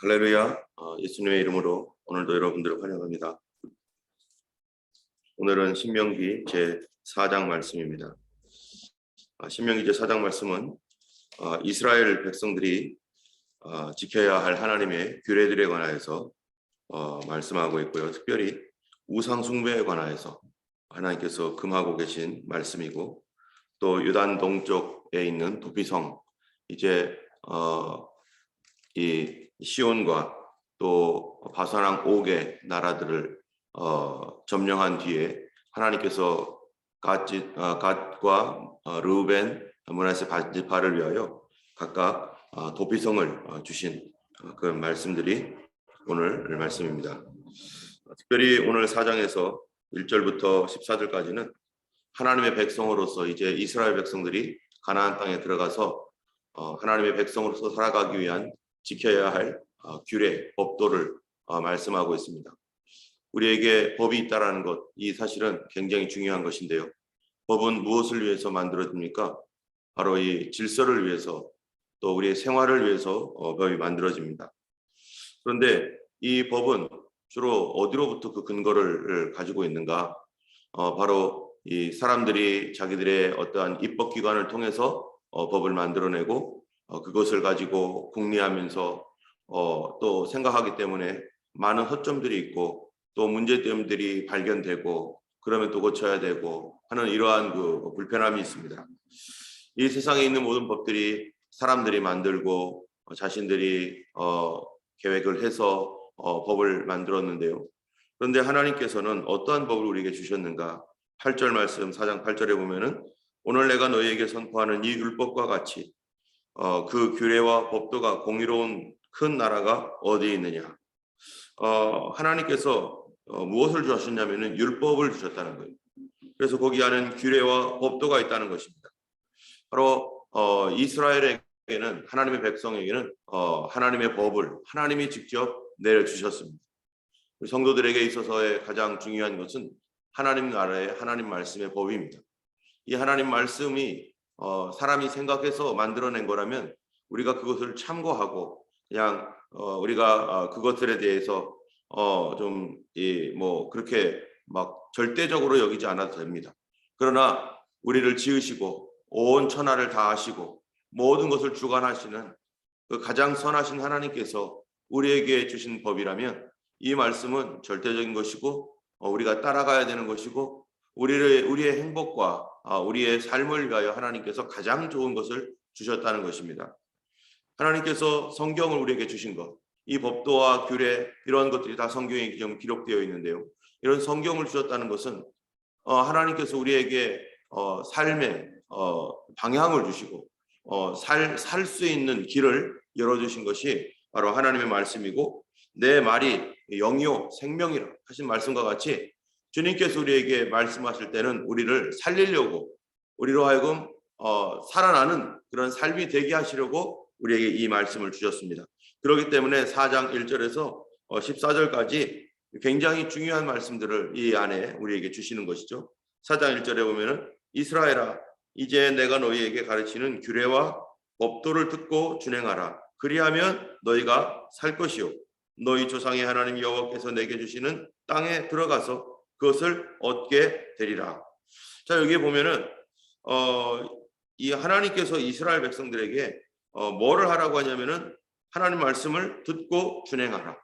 할렐루야. 예수님의 이름으로 오늘도 여러분들을 환영합니다. 오늘은 신명기 제4장 말씀입니다. 신명기 제4장 말씀은 이스라엘 백성들이 지켜야 할 하나님의 규례들에 관하여서 말씀하고 있고요. 특별히 우상 숭배에 관하여서 하나님께서 금하고 계신 말씀이고, 또 유단 동쪽에 있는 도피성, 이제 이 시온과 또 바산왕 옥의 나라들을 점령한 뒤에 하나님께서 갓과 르우벤, 므낫세 반지파를 위하여 각각 도피성을 주신 그 말씀들이 오늘 말씀입니다. 특별히 오늘 4장에서 1절부터 14절까지는 하나님의 백성으로서 이제 이스라엘 백성들이 가나안 땅에 들어가서 하나님의 백성으로서 살아가기 위한 지켜야 할 규례, 법도를 말씀하고 있습니다. 우리에게 법이 있다라는 것, 이 사실은 굉장히 중요한 것인데요. 법은 무엇을 위해서 만들어집니까? 바로 이 질서를 위해서, 또 우리의 생활을 위해서 법이 만들어집니다. 그런데 이 법은 주로 어디로부터 그 근거를 가지고 있는가? 바로 이 사람들이 자기들의 어떠한 입법기관을 통해서 법을 만들어내고 그것을 가지고 궁리하면서 또 생각하기 때문에 많은 허점들이 있고 또 문제점들이 발견되고 그러면 또 고쳐야 되고 하는 이러한 그 불편함이 있습니다. 이 세상에 있는 모든 법들이 사람들이 만들고 자신들이 계획을 해서 법을 만들었는데요. 그런데 하나님께서는 어떠한 법을 우리에게 주셨는가? 8절 말씀 4장 8절에 보면은 오늘 내가 너희에게 선포하는 이 율법과 같이 그 규례와 법도가 공의로운 큰 나라가 어디에 있느냐? 하나님께서 무엇을 주셨냐면은 율법을 주셨다는 거예요. 그래서 거기 안에는 규례와 법도가 있다는 것입니다. 바로 이스라엘에게는, 하나님의 백성에게는 하나님의 법을 하나님이 직접 내려주셨습니다. 우리 성도들에게 있어서의 가장 중요한 것은 하나님 나라의 하나님 말씀의 법입니다. 이 하나님 말씀이 사람이 생각해서 만들어낸 거라면 우리가 그것을 참고하고 그냥 우리가 그것들에 대해서 좀 뭐 그렇게 막 절대적으로 여기지 않아도 됩니다. 그러나 우리를 지으시고 온 천하를 다 하시고 모든 것을 주관하시는 그 가장 선하신 하나님께서 우리에게 주신 법이라면 이 말씀은 절대적인 것이고 우리가 따라가야 되는 것이고 우리의 행복과 우리의 삶을 위하여 하나님께서 가장 좋은 것을 주셨다는 것입니다. 하나님께서 성경을 우리에게 주신 것, 이 법도와 규례 이러한 것들이 다 성경에 좀 기록되어 있는데요. 이런 성경을 주셨다는 것은 하나님께서 우리에게 삶의 방향을 주시고 살 수 있는 길을 열어주신 것이 바로 하나님의 말씀이고, 내 말이 영이요 생명이라 하신 말씀과 같이 주님께서 우리에게 말씀하실 때는 우리를 살리려고, 우리로 하여금 살아나는 그런 삶이 되게 하시려고 우리에게 이 말씀을 주셨습니다. 그렇기 때문에 4장 1절에서 14절까지 굉장히 중요한 말씀들을 이 안에 우리에게 주시는 것이죠. 4장 1절에 보면은 이스라엘아, 이제 내가 너희에게 가르치는 규례와 법도를 듣고 준행하라. 그리하면 너희가 살 것이요 너희 조상의 하나님 여호와께서 내게 주시는 땅에 들어가서 그것을 얻게 되리라. 자, 여기에 보면은 이 하나님께서 이스라엘 백성들에게 뭐를 하라고 하냐면은 하나님 말씀을 듣고 준행하라.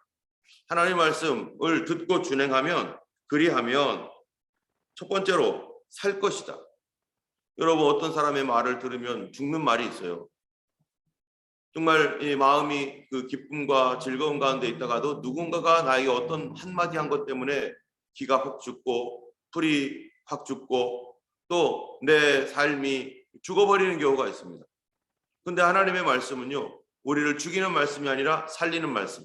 하나님 말씀을 듣고 준행하면, 그리하면 첫 번째로 살 것이다. 여러분, 어떤 사람의 말을 들으면 죽는 말이 있어요. 정말 이 마음이 그 기쁨과 즐거움 가운데 있다가도 누군가가 나에게 어떤 한마디 한 것 때문에 기가 확 죽고 풀이 확 죽고 또 내 삶이 죽어버리는 경우가 있습니다. 근데 하나님의 말씀은요, 우리를 죽이는 말씀이 아니라 살리는 말씀.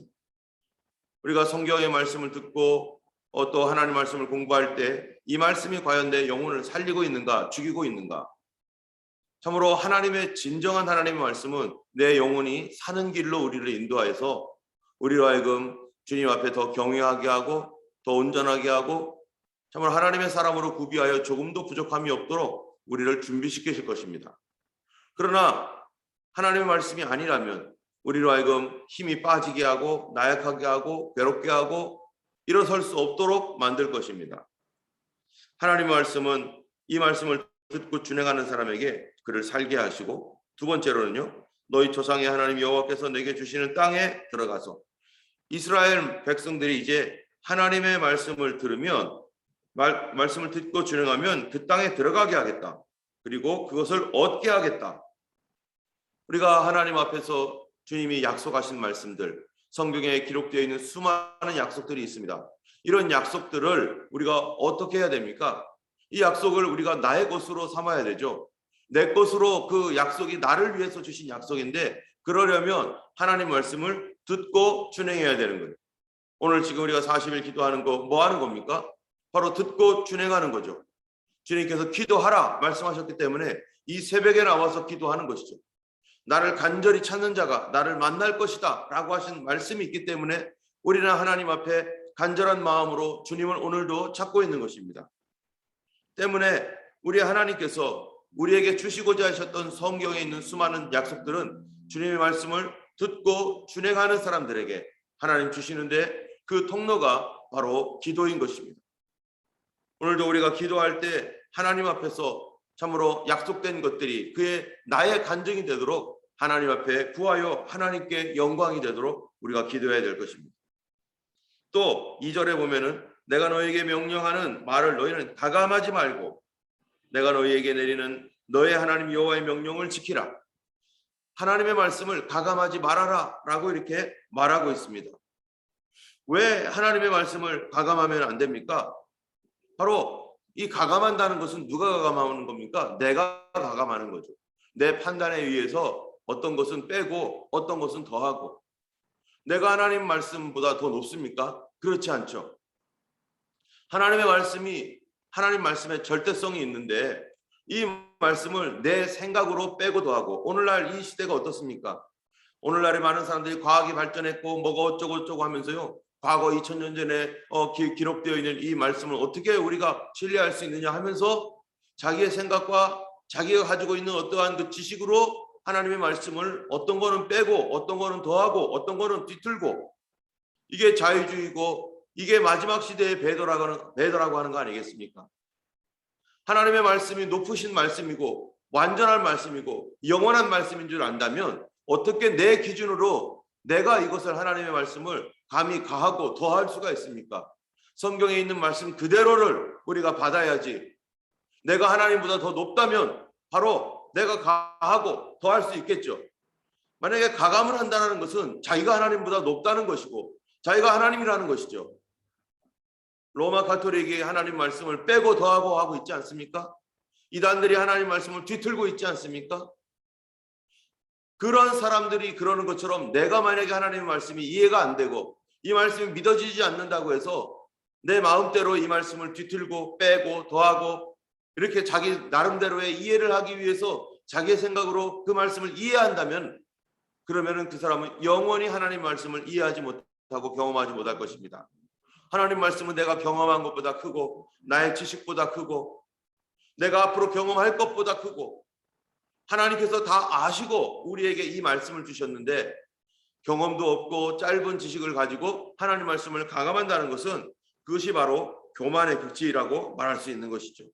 우리가 성경의 말씀을 듣고 또 하나님 말씀을 공부할 때 이 말씀이 과연 내 영혼을 살리고 있는가, 죽이고 있는가? 참으로 하나님의 진정한 하나님의 말씀은 내 영혼이 사는 길로 우리를 인도하여서 우리로 하여금 주님 앞에 더 경외하게 하고 더 온전하게 하고 참으로 하나님의 사람으로 구비하여 조금도 부족함이 없도록 우리를 준비시키실 것입니다. 그러나 하나님의 말씀이 아니라면, 우리로 하여금 힘이 빠지게 하고 나약하게 하고 괴롭게 하고 일어설 수 없도록 만들 것입니다. 하나님의 말씀은 이 말씀을 듣고 준행하는 사람에게 그를 살게 하시고, 두 번째로는요, 너희 조상의 하나님 여호와께서 내게 주시는 땅에 들어가서, 이스라엘 백성들이 이제 하나님의 말씀을 들으면 말씀을 듣고 준행하면 그 땅에 들어가게 하겠다. 그리고 그것을 얻게 하겠다. 우리가 하나님 앞에서 주님이 약속하신 말씀들, 성경에 기록되어 있는 수많은 약속들이 있습니다. 이런 약속들을 우리가 어떻게 해야 됩니까? 이 약속을 우리가 나의 것으로 삼아야 되죠. 내 것으로, 그 약속이 나를 위해서 주신 약속인데, 그러려면 하나님 말씀을 듣고 준행해야 되는 거예요. 오늘 지금 우리가 40일 기도하는 거 뭐 하는 겁니까? 바로 듣고 준행하는 거죠. 주님께서 기도하라 말씀하셨기 때문에 이 새벽에 나와서 기도하는 것이죠. 나를 간절히 찾는 자가 나를 만날 것이다 라고 하신 말씀이 있기 때문에 우리는 하나님 앞에 간절한 마음으로 주님을 오늘도 찾고 있는 것입니다. 때문에 우리 하나님께서 우리에게 주시고자 하셨던 성경에 있는 수많은 약속들은 주님의 말씀을 듣고 준행하는 사람들에게 하나님 주시는데, 그 통로가 바로 기도인 것입니다. 오늘도 우리가 기도할 때 하나님 앞에서 참으로 약속된 것들이 나의 간증이 되도록 하나님 앞에 구하여 하나님께 영광이 되도록 우리가 기도해야 될 것입니다. 또 2절에 보면은 내가 너에게 명령하는 말을 너희는 가감하지 말고 내가 너희에게 내리는 너의 하나님 여호와의 명령을 지키라. 하나님의 말씀을 가감하지 말아라 라고 이렇게 말하고 있습니다. 왜 하나님의 말씀을 가감하면 안 됩니까? 바로 이 가감한다는 것은 누가 가감하는 겁니까? 내가 가감하는 거죠. 내 판단에 의해서 어떤 것은 빼고 어떤 것은 더하고. 내가 하나님 말씀보다 더 높습니까? 그렇지 않죠. 하나님의 말씀이, 하나님 말씀에 절대성이 있는데 이 말씀을 내 생각으로 빼고 더하고. 오늘날 이 시대가 어떻습니까? 오늘날에 많은 사람들이 과학이 발전했고 뭐가 어쩌고 하면서요, 과거 2000년 전에 기록되어 있는 이 말씀을 어떻게 우리가 신뢰할 수 있느냐 하면서 자기의 생각과 자기가 가지고 있는 어떠한 그 지식으로 하나님의 말씀을 어떤 거는 빼고 어떤 거는 더하고 어떤 거는 뒤틀고, 이게 자유주의고 이게 마지막 시대의 배도라고 하는 거 아니겠습니까? 하나님의 말씀이 높으신 말씀이고 완전한 말씀이고 영원한 말씀인 줄 안다면 어떻게 내 기준으로 내가 이것을, 하나님의 말씀을 감히 가하고 더할 수가 있습니까? 성경에 있는 말씀 그대로를 우리가 받아야지. 내가 하나님보다 더 높다면 바로 내가 가하고 더할 수 있겠죠. 만약에 가감을 한다는 것은 자기가 하나님보다 높다는 것이고 자기가 하나님이라는 것이죠. 로마 가톨릭이 하나님 말씀을 빼고 더하고 하고 있지 않습니까? 이단들이 하나님 말씀을 뒤틀고 있지 않습니까? 그런 사람들이 그러는 것처럼 내가 만약에 하나님의 말씀이 이해가 안 되고 이 말씀이 믿어지지 않는다고 해서 내 마음대로 이 말씀을 뒤틀고 빼고 더하고 이렇게 자기 나름대로의 이해를 하기 위해서 자기의 생각으로 그 말씀을 이해한다면, 그러면은 그 사람은 영원히 하나님 말씀을 이해하지 못하고 경험하지 못할 것입니다. 하나님 말씀은 내가 경험한 것보다 크고 나의 지식보다 크고 내가 앞으로 경험할 것보다 크고, 하나님께서 다 아시고 우리에게 이 말씀을 주셨는데 경험도 없고 짧은 지식을 가지고 하나님 말씀을 가감한다는 것은 그것이 바로 교만의 극치라고 말할 수 있는 것이죠.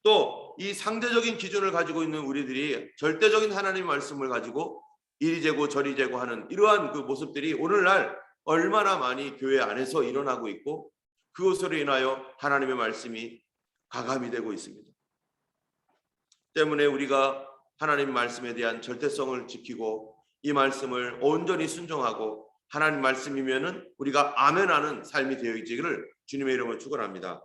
또 이 상대적인 기준을 가지고 있는 우리들이 절대적인 하나님 말씀을 가지고 이리 재고 저리 재고 하는 이러한 그 모습들이 오늘날 얼마나 많이 교회 안에서 일어나고 있고, 그것으로 인하여 하나님의 말씀이 가감이 되고 있습니다. 때문에 우리가 하나님 말씀에 대한 절대성을 지키고 이 말씀을 온전히 순종하고 하나님 말씀이면은 우리가 아멘하는 삶이 되어지기를 주님의 이름으로 축원합니다.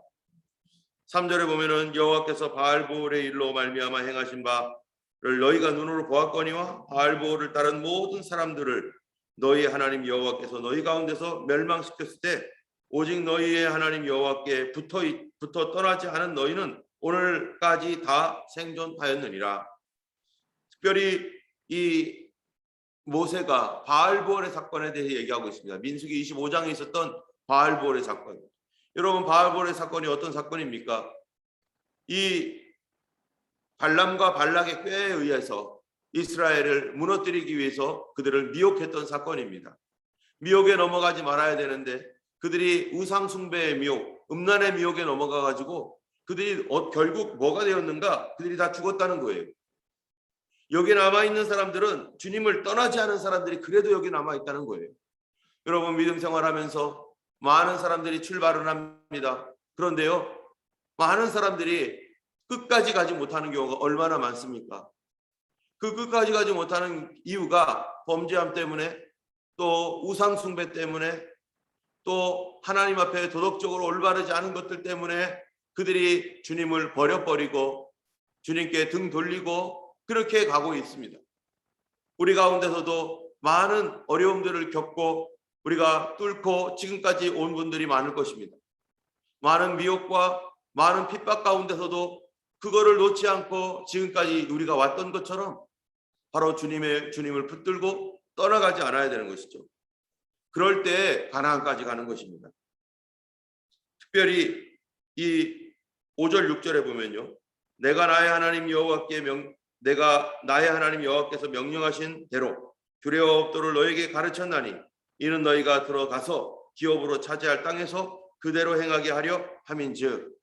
3절에 보면은 여호와께서 바알보올의 일로 말미암아 행하신 바를 너희가 눈으로 보았거니와 바알보올을 따른 모든 사람들을 너희 하나님 여호와께서 너희 가운데서 멸망시켰을 때 오직 너희의 하나님 여호와께 붙어 떠나지 않은 너희는 오늘까지 다 생존하였느니라. 특별히 이 모세가 바알보올의 사건에 대해 얘기하고 있습니다. 민수기 25장에 있었던 바알보올의 사건. 여러분, 바알보올의 사건이 어떤 사건입니까? 이 발람과 발락의 꾀에 의해서 이스라엘을 무너뜨리기 위해서 그들을 미혹했던 사건입니다. 미혹에 넘어가지 말아야 되는데 그들이 우상 숭배의 미혹, 음란의 미혹에 넘어가 가지고 그들이 결국 뭐가 되었는가? 그들이 다 죽었다는 거예요. 여기 남아있는 사람들은 주님을 떠나지 않은 사람들이 그래도 여기 남아있다는 거예요. 여러분 믿음 생활하면서 많은 사람들이 출발을 합니다. 그런데요, 많은 사람들이 끝까지 가지 못하는 경우가 얼마나 많습니까? 그 끝까지 가지 못하는 이유가 범죄함 때문에, 또 우상 숭배 때문에, 또 하나님 앞에 도덕적으로 올바르지 않은 것들 때문에 그들이 주님을 버려버리고 주님께 등 돌리고 그렇게 가고 있습니다. 우리 가운데서도 많은 어려움들을 겪고 우리가 뚫고 지금까지 온 분들이 많을 것입니다. 많은 미혹과 많은 핍박 가운데서도 그거를 놓지 않고 지금까지 우리가 왔던 것처럼 바로 주님을 붙들고 떠나가지 않아야 되는 것이죠. 그럴 때 가나안까지 가는 것입니다. 특별히 이 5절 6절에 보면요, 내가 나의 하나님 여호와께서 명령하신 대로 두려워 없도를 너에게 가르쳤나니 이는 너희가 들어가서 기업으로 차지할 땅에서 그대로 행하게 하려 함인즉.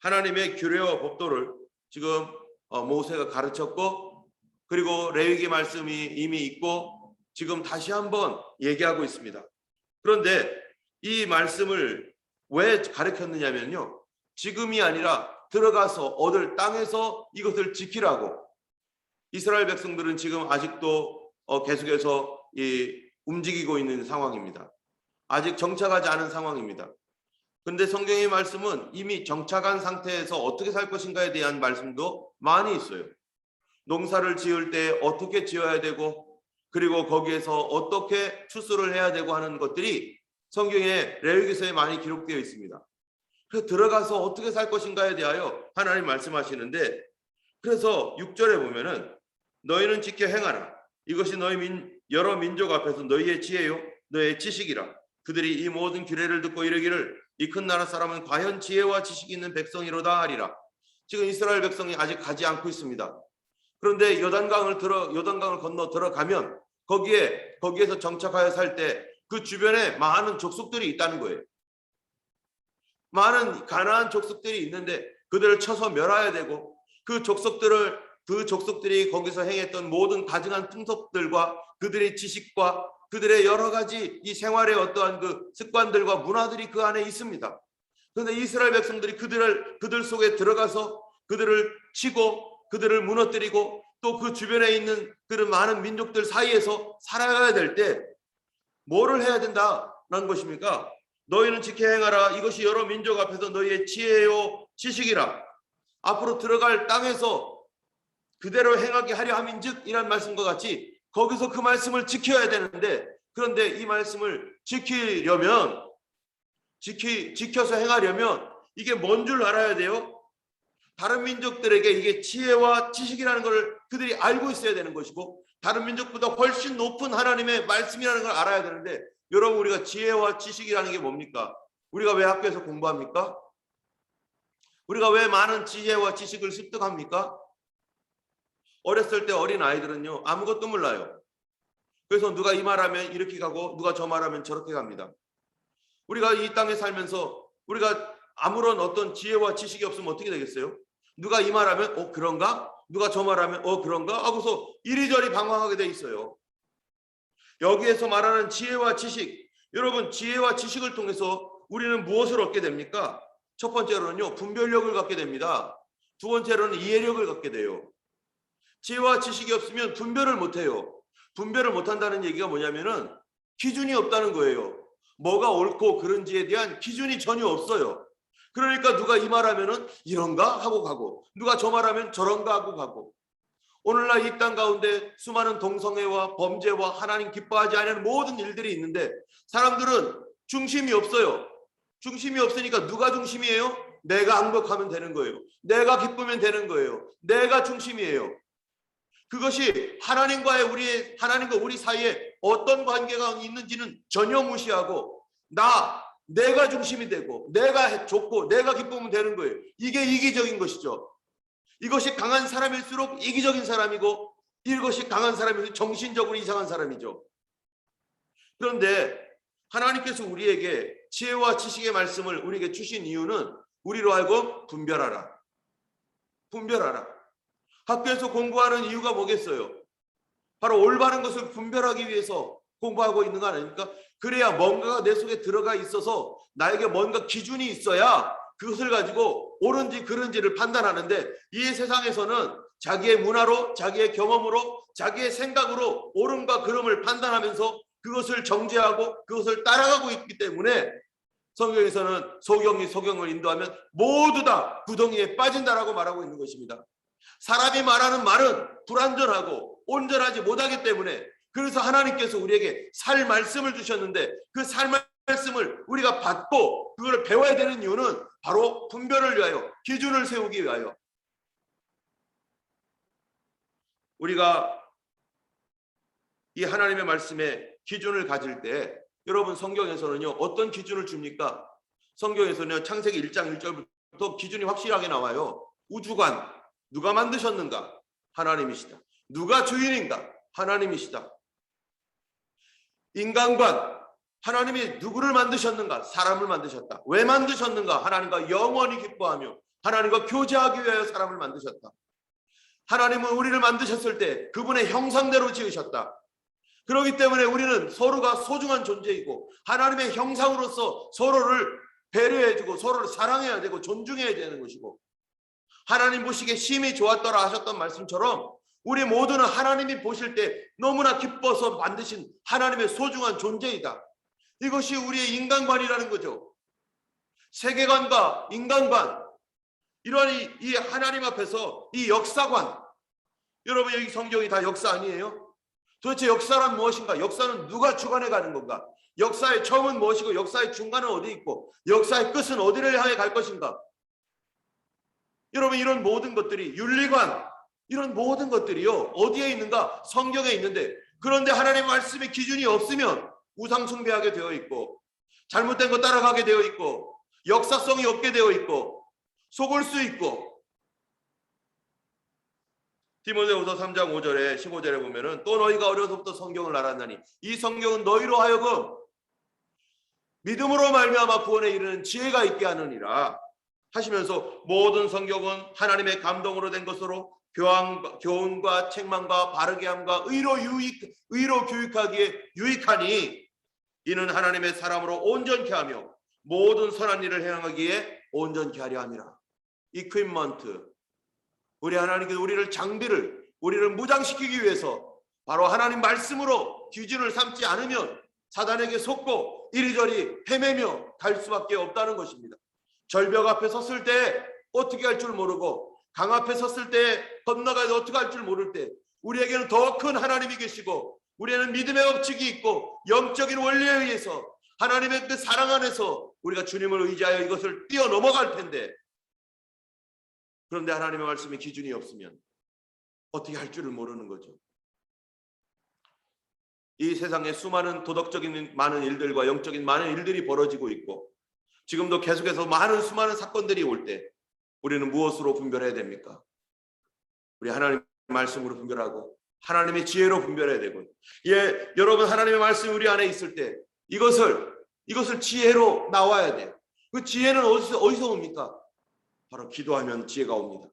하나님의 규례와 법도를 지금 모세가 가르쳤고, 그리고 레위기 말씀이 이미 있고 지금 다시 한번 얘기하고 있습니다. 그런데 이 말씀을 왜 가르쳤느냐면요, 지금이 아니라 들어가서 얻을 땅에서 이것을 지키라고. 이스라엘 백성들은 지금 아직도 계속해서 움직이고 있는 상황입니다. 아직 정착하지 않은 상황입니다. 그런데 성경의 말씀은 이미 정착한 상태에서 어떻게 살 것인가에 대한 말씀도 많이 있어요. 농사를 지을 때 어떻게 지어야 되고, 그리고 거기에서 어떻게 추수를 해야 되고 하는 것들이 성경의 레위기서에 많이 기록되어 있습니다. 그래서 들어가서 어떻게 살 것인가에 대하여 하나님 말씀하시는데, 그래서 6절에 보면은 너희는 지켜 행하라. 이것이 여러 민족 앞에서 너희의 지혜요 너희의 지식이라. 그들이 이 모든 규례를 듣고 이르기를 이 큰 나라 사람은 과연 지혜와 지식이 있는 백성이로다 하리라. 지금 이스라엘 백성이 아직 가지 않고 있습니다. 그런데 요단강을 건너 들어가면 거기에서 정착하여 살 때 그 주변에 많은 족속들이 있다는 거예요. 많은 가나안 족속들이 있는데 그들을 쳐서 멸해야 되고, 그 족속들이 거기서 행했던 모든 가증한 풍속들과 그들의 지식과 그들의 여러 가지 이 생활의 어떠한 그 습관들과 문화들이 그 안에 있습니다. 그런데 이스라엘 백성들이 그들 속에 들어가서 그들을 치고 그들을 무너뜨리고 또 그 주변에 있는 그런 많은 민족들 사이에서 살아가야 될 때 뭐를 해야 된다는 것입니까? 너희는 지켜 행하라. 이것이 여러 민족 앞에서 너희의 지혜요 지식이라. 앞으로 들어갈 땅에서 그대로 행하게 하려 함인즉 이란 말씀과 같이 거기서 그 말씀을 지켜야 되는데, 그런데 이 말씀을 지켜서 행하려면 이게 뭔 줄 알아야 돼요? 다른 민족들에게 이게 지혜와 지식이라는 걸 그들이 알고 있어야 되는 것이고, 다른 민족보다 훨씬 높은 하나님의 말씀이라는 걸 알아야 되는데, 여러분 우리가 지혜와 지식이라는 게 뭡니까? 우리가 왜 학교에서 공부합니까? 우리가 왜 많은 지혜와 지식을 습득합니까? 어렸을 때 어린 아이들은요 아무것도 몰라요. 그래서 누가 이 말하면 이렇게 가고 누가 저 말하면 저렇게 갑니다. 우리가 이 땅에 살면서 우리가 아무런 어떤 지혜와 지식이 없으면 어떻게 되겠어요? 누가 이 말하면 그런가? 누가 저 말하면 그런가? 하고서 이리저리 방황하게 돼 있어요. 여기에서 말하는 지혜와 지식, 여러분 지혜와 지식을 통해서 우리는 무엇을 얻게 됩니까? 첫 번째로는요 분별력을 갖게 됩니다. 두 번째로는 이해력을 갖게 돼요. 지혜와 지식이 없으면 분별을 못해요. 분별을 못한다는 얘기가 뭐냐면은 기준이 없다는 거예요. 뭐가 옳고 그른지에 대한 기준이 전혀 없어요. 그러니까 누가 이 말하면은 이런가 하고 가고, 누가 저 말하면 저런가 하고 가고. 오늘날 이 땅 가운데 수많은 동성애와 범죄와 하나님 기뻐하지 않는 모든 일들이 있는데 사람들은 중심이 없어요. 중심이 없으니까 누가 중심이에요? 내가 행복하면 되는 거예요. 내가 기쁘면 되는 거예요. 내가 중심이에요. 그것이 하나님과 우리 사이에 어떤 관계가 있는지는 전혀 무시하고 내가 중심이 되고 내가 좋고 내가 기쁘면 되는 거예요. 이게 이기적인 것이죠. 이것이 강한 사람일수록 이기적인 사람이고, 이것이 강한 사람이고 정신적으로 이상한 사람이죠. 그런데 하나님께서 우리에게 지혜와 지식의 말씀을 우리에게 주신 이유는 우리로 하여금 분별하라. 분별하라. 학교에서 공부하는 이유가 뭐겠어요? 바로 올바른 것을 분별하기 위해서 공부하고 있는 거 아닙니까? 그래야 뭔가가 내 속에 들어가 있어서 나에게 뭔가 기준이 있어야 그것을 가지고 옳은지 그른지를 판단하는데, 이 세상에서는 자기의 문화로, 자기의 경험으로, 자기의 생각으로 옳음과 그름을 판단하면서 그것을 정죄하고 그것을 따라가고 있기 때문에 성경에서는 소경이 소경을 인도하면 모두 다 구덩이에 빠진다라고 말하고 있는 것입니다. 사람이 말하는 말은 불완전하고 온전하지 못하기 때문에, 그래서 하나님께서 우리에게 살 말씀을 주셨는데 그 살 말씀을 우리가 받고 그걸 배워야 되는 이유는 바로 분별을 위하여, 기준을 세우기 위하여. 우리가 이 하나님의 말씀에 기준을 가질 때, 여러분 성경에서는요 어떤 기준을 줍니까? 성경에서는 창세기 1장 1절부터 기준이 확실하게 나와요. 우주관 누가 만드셨는가? 하나님이시다. 누가 주인인가? 하나님이시다. 인간관, 하나님이 누구를 만드셨는가? 사람을 만드셨다. 왜 만드셨는가? 하나님과 영원히 기뻐하며 하나님과 교제하기 위하여 사람을 만드셨다. 하나님은 우리를 만드셨을 때 그분의 형상대로 지으셨다. 그렇기 때문에 우리는 서로가 소중한 존재이고 하나님의 형상으로서 서로를 배려해주고 서로를 사랑해야 되고 존중해야 되는 것이고, 하나님 보시기에 심히 좋았더라 하셨던 말씀처럼 우리 모두는 하나님이 보실 때 너무나 기뻐서 만드신 하나님의 소중한 존재이다. 이것이 우리의 인간관이라는 거죠. 세계관과 인간관, 이러한 이 하나님 앞에서 이 역사관, 여러분 여기 성경이 다 역사 아니에요? 도대체 역사란 무엇인가? 역사는 누가 주관해 가는 건가? 역사의 처음은 무엇이고 역사의 중간은 어디 있고 역사의 끝은 어디를 향해 갈 것인가? 여러분 이런 모든 것들이, 윤리관, 이런 모든 것들이요 어디에 있는가? 성경에 있는데, 그런데 하나님의 말씀의 기준이 없으면 우상 숭배하게 되어 있고 잘못된 거 따라가게 되어 있고 역사성이 없게 되어 있고 속을 수 있고. 디모데후서 3장 5절에 15절에 보면은 또 너희가 어려서부터 성경을 알았나니 이 성경은 너희로 하여금 믿음으로 말미암아 구원에 이르는 지혜가 있게 하느니라 하시면서, 모든 성경은 하나님의 감동으로 된 것으로 교훈과 책망과 바르게 함과 의로 교육하기에 유익하니 이는 하나님의 사람으로 온전케 하며 모든 선한 일을 행하기에 온전케 하려 함이라. 이퀴먼트, 우리 하나님께서 우리를 장비를, 우리를 무장시키기 위해서 바로 하나님 말씀으로 기준을 삼지 않으면 사단에게 속고 이리저리 헤매며 갈 수밖에 없다는 것입니다. 절벽 앞에 섰을 때 어떻게 할 줄 모르고 강 앞에 섰을 때 건너가야 어떻게 할 줄 모를 때 우리에게는 더 큰 하나님이 계시고 우리는 믿음의 법칙이 있고 영적인 원리에 의해서 하나님의 그 사랑 안에서 우리가 주님을 의지하여 이것을 뛰어넘어갈 텐데, 그런데 하나님의 말씀에 기준이 없으면 어떻게 할 줄을 모르는 거죠. 이 세상에 수많은 도덕적인 많은 일들과 영적인 많은 일들이 벌어지고 있고 지금도 계속해서 수많은 사건들이 올 때 우리는 무엇으로 분별해야 됩니까? 우리 하나님의 말씀으로 분별하고 하나님의 지혜로 분별해야 되고, 여러분 하나님의 말씀이 우리 안에 있을 때 이것을 지혜로 나와야 돼요. 그 지혜는 어디서 옵니까? 바로 기도하면 지혜가 옵니다.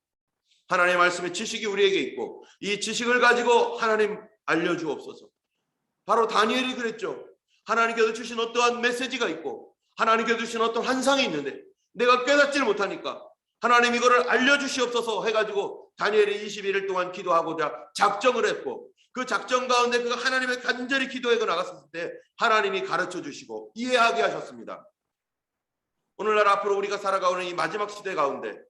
하나님의 말씀의 지식이 우리에게 있고 이 지식을 가지고 하나님 알려주옵소서. 바로 다니엘이 그랬죠. 하나님께서 주신 어떠한 메시지가 있고 하나님께서 주신 어떤 환상이 있는데 내가 깨닫지를 못하니까 하나님 이거를 알려주시옵소서 해가지고 다니엘이 21일 동안 기도하고자 작정을 했고, 그 작정 가운데 그가 하나님의 간절히 기도해 나갔을 때 하나님이 가르쳐 주시고 이해하게 하셨습니다. 오늘날 앞으로 우리가 살아가는 이 마지막 시대 가운데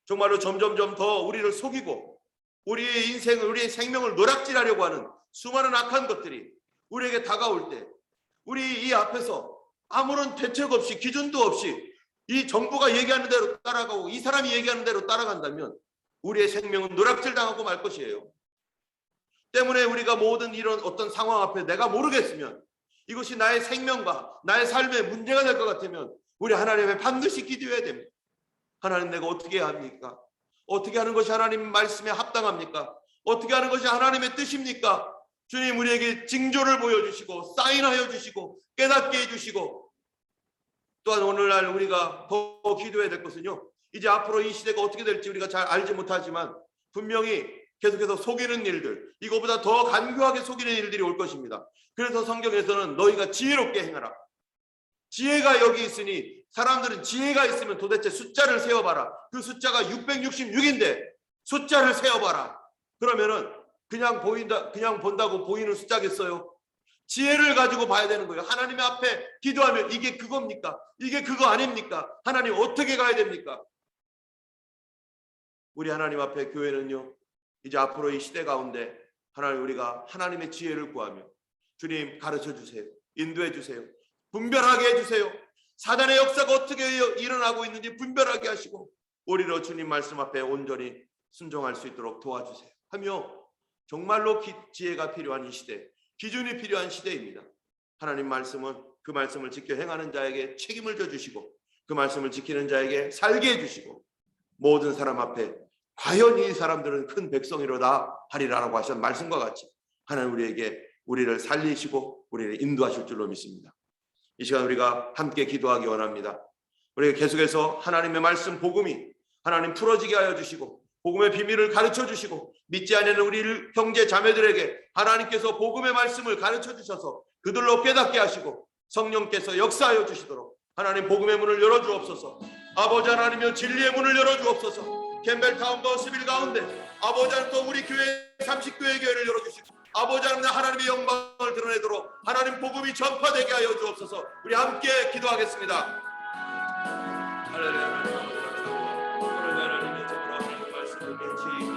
정말로 점점점 더 우리를 속이고 우리의 인생을, 우리의 생명을 노략질하려고 하는 수많은 악한 것들이 우리에게 다가올 때 우리 이 앞에서 아무런 대책 없이 기준도 없이 이 정부가 얘기하는 대로 따라가고 이 사람이 얘기하는 대로 따라간다면 우리의 생명은 노략질 당하고 말 것이에요. 때문에 우리가 모든 이런 어떤 상황 앞에 내가 모르겠으면, 이것이 나의 생명과 나의 삶에 문제가 될 것 같으면 우리 하나님에 반드시 기도해야 됩니다. 하나님, 내가 어떻게 해야 합니까? 어떻게 하는 것이 하나님 말씀에 합당합니까? 어떻게 하는 것이 하나님의 뜻입니까? 주님 우리에게 징조를 보여주시고 사인하여 주시고 깨닫게 해주시고, 또한 오늘날 우리가 더 기도해야 될 것은요, 이제 앞으로 이 시대가 어떻게 될지 우리가 잘 알지 못하지만 분명히 계속해서 속이는 일들, 이거보다 더 간교하게 속이는 일들이 올 것입니다. 그래서 성경에서는 너희가 지혜롭게 행하라. 지혜가 여기 있으니, 사람들은 지혜가 있으면 도대체 숫자를 세어봐라. 그 숫자가 666인데 숫자를 세어봐라. 그러면은 그냥 본다고 보이는 숫자겠어요? 지혜를 가지고 봐야 되는 거예요. 하나님의 앞에 기도하면 이게 그겁니까? 이게 그거 아닙니까? 하나님 어떻게 가야 됩니까? 우리 하나님 앞에 교회는요, 이제 앞으로 이 시대 가운데 하나님 우리가 하나님의 지혜를 구하며, 주님 가르쳐 주세요. 인도해 주세요. 분별하게 해주세요. 사단의 역사가 어떻게 일어나고 있는지 분별하게 하시고 우리로 주님 말씀 앞에 온전히 순종할 수 있도록 도와주세요 하며, 정말로 지혜가 필요한 이 시대, 기준이 필요한 시대입니다. 하나님 말씀은 그 말씀을 지켜 행하는 자에게 책임을 져주시고 그 말씀을 지키는 자에게 살게 해주시고, 모든 사람 앞에 과연 이 사람들은 큰 백성이로다 하리라라고 하신 말씀과 같이 하나님 우리를 살리시고 우리를 인도하실 줄로 믿습니다. 이 시간 우리가 함께 기도하기 원합니다. 우리가 계속해서 하나님의 말씀 복음이 하나님 풀어지게 하여 주시고 복음의 비밀을 가르쳐 주시고, 믿지 않는 우리 형제 자매들에게 하나님께서 복음의 말씀을 가르쳐 주셔서 그들로 깨닫게 하시고 성령께서 역사하여 주시도록 하나님 복음의 문을 열어주옵소서. 아버지 하나님이여 진리의 문을 열어주옵소서. 캠벨타운과 10일 가운데 아버지 하나님 또 우리 교회 30교회 교회를 열어주시고 아버지 하나님 하나님의 영광을 드러내도록 하나님 복음이 전파되게 하여 주옵소서. 우리 함께 기도하겠습니다. 할렐루야. 하나님의 말씀을 맺지